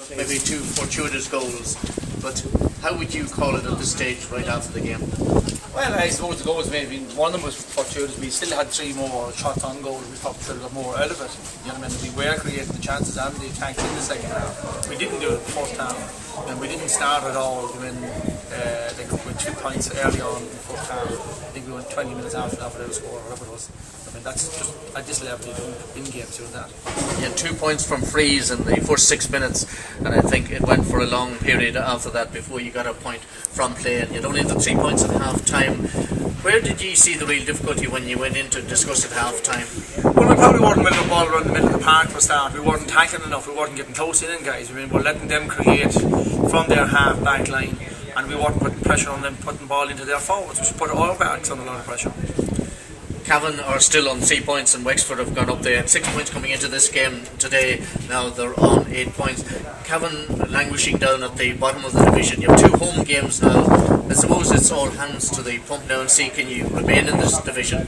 Maybe two fortuitous goals, but how would you call it at this stage right after the game? Well, I suppose the goals maybe one of them was fortuitous. We still had three more shots on goal. We probably should have got more out of it. You know what I mean? We were creating the chances and the attacks in the second half. We didn't do it in the first half, and we didn't start at all. With 2 points early on in the first half. I think we went 20 minutes after that without a score, or whatever it was. I mean, that's just at this level you don't win games doing that. You had 2 points from frees in the first 6 minutes, and I think it went for a long period after that before you got a point from play, and you'd only had the 3 points at half time. Where did you see the real difficulty when you went in to discuss at half time? Well, we probably weren't winning the ball around the middle of the park for a start. We weren't tackling enough, we weren't getting close in, guys. I mean, we're letting them create from their half back line, and we weren't putting pressure on them, putting the ball into their forwards, which put all backs on a lot of pressure. Cavan are still on 3 points, and Wexford have gone up. They had 6 points coming into this game today. Now they're on 8 points. Cavan languishing down at the bottom of the division. You have 2 home games now. I suppose it's all hands to the pump now and see can you remain in this division.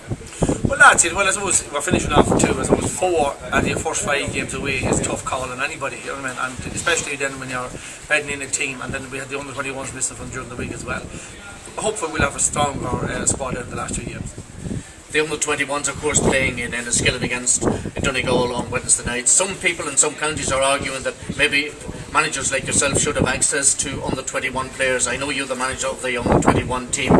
Well, that's it. Well, I suppose we're finishing off with 2. I suppose 4 at your first 5 games away is a tough call on anybody. You know what I mean? And especially then when you're bedding in a team, and then we had the under 21s missing from during the week as well. Hopefully we'll have a stronger squad out of the last 2 games. The under-21s, of course, playing in Enniskillen against Donegal on Wednesday night. Some people in some counties are arguing that maybe managers like yourself should have access to under-21 players. I know you're the manager of the under-21 team.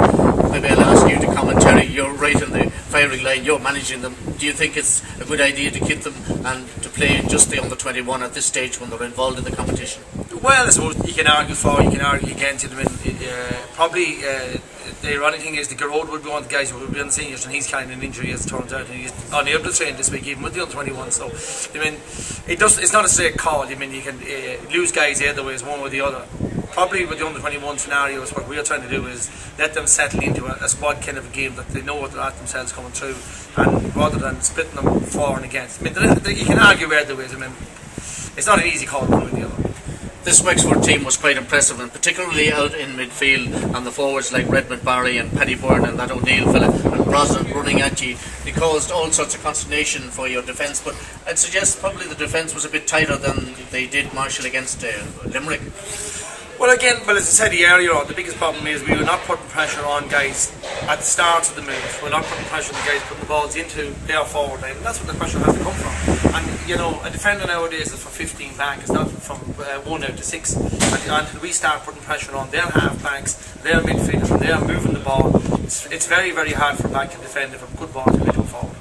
Maybe I'll ask you to comment, Terry. You're right in the firing line. You're managing them. Do you think it's a good idea to keep them and to play just the under-21 at this stage when they're involved in the competition? Well, I suppose you can argue for, you can argue against it. I mean, probably the ironic thing is the Garrod would be one of the guys who would be on the seniors, and he's carrying an injury as it turns out, and he's unable to train this week even with the under-21. So I mean, it's not a straight call. I mean, you can lose guys either ways, one or the other. Probably with the under-21 scenarios, what we're trying to do is let them settle into a squad kind of a game that they know what they're at themselves coming through, and rather than splitting them for and against. I mean, you can argue either ways. I mean, it's not an easy call one or the other. This Wexford team was quite impressive, and particularly out in midfield, and the forwards like Redmond Barry and Paddy Byrne and that O'Neill fella and Brosnan running at you. They caused all sorts of consternation for your defence, but I'd suggest probably the defence was a bit tighter than they did Marshall against Limerick. Well, again, as I said earlier on, the biggest problem is we were not putting pressure on guys at the start of the move. We're not putting pressure on the guys putting the balls into their forward line, and that's where the pressure has to come from. And, you know, a defender nowadays is from 15 back, it's not from 1 out to 6. And until we start putting pressure on their half backs, their midfielders, and they're moving the ball, it's very, very hard for a back to defend if a good ball is moving forward.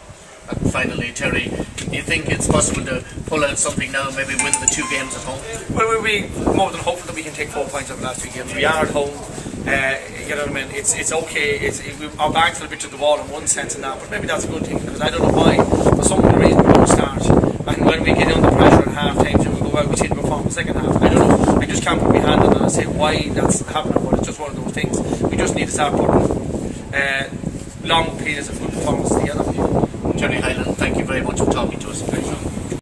And finally, Terry, do you think it's possible to pull out something now, maybe win the 2 games at home? Well, we'll be more than hopeful that we can take 4 points out of the last 2 games. We are at home. You know what I mean? It's okay. Our backs are a bit to the wall in one sense and that, but maybe that's a good thing, because I don't know why, for some reason, we don't start. And when we get under pressure at half time, so we go out, we see the perform in the second half. I don't know. I just can't put my hand on it and say why that's happening, but it's just one of those things. We just need to start putting long periods of good performance together. Terry Hyland, thank you very much for talking to us.